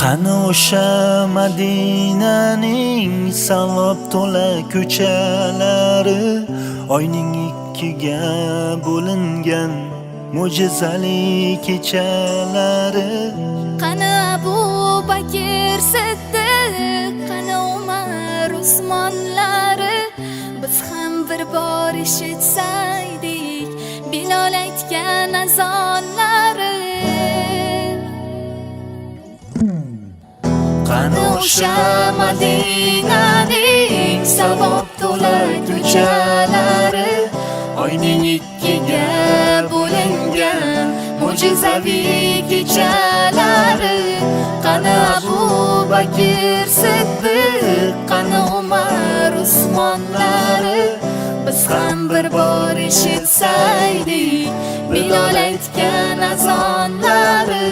Qani o'sha Madinaning savob to'la ko'chalari, oyning ikkiga bo'lingan mo'jizali kechalari. Qani Abu Bakr Siddiq, qani Umar Usmonlari, biz ham bir bor eshitsaydik Bilol aytgan azonlari. Qani o'sha Madinaning savob to'la ko'chalari, oyning ikkiga bo'lingan mo'jizaviy kechalari. Qani Abu Bakr Siddiq, qani Umar Usmonlari, biz ham bir bor eshitsaydik Bilol aytgan azonlari.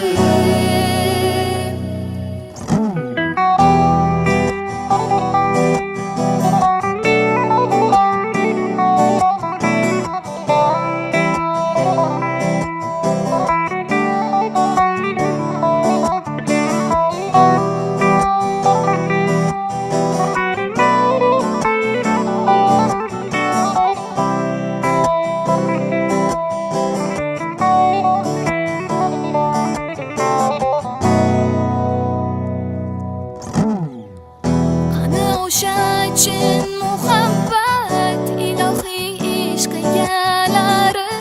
Chin muhabbat ilohiy ishq egalari,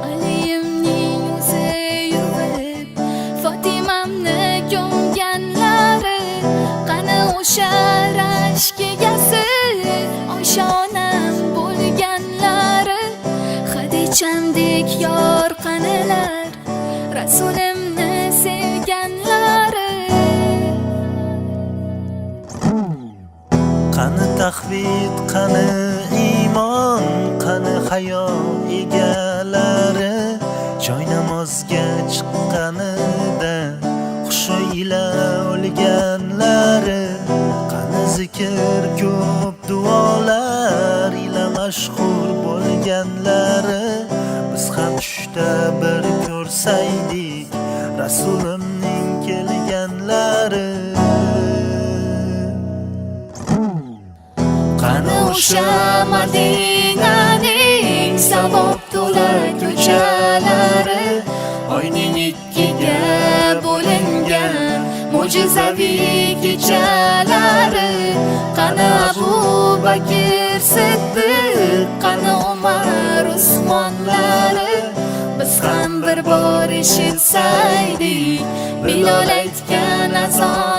Aliyimning o'zi yuvib Fotimamni ko'mganlari. Qani o'sha rashk egasi Oysha onam bo'lganlari, Xadichamdek yor qanilar Rasulimni sevganlari. Qani taqvid, qani iymon, qani hayo egalari, joy namozga chiqqanida hushi ila o'lganlari. Qani zikr ko'p duolar ila mashhur bo'lganlari, biz ham tushda bir ko'rsaydik Rasulimning kelganlari. Qani o'sha Madinaning savob to'la ko'chalari, oyning ikkiga bo'lingan mo'jizaviy kechalari. Qani Abu Bakr Siddiq, qani Umar Usmonlari, biz ham bir bor eshitsaydik Bilol aytgan azon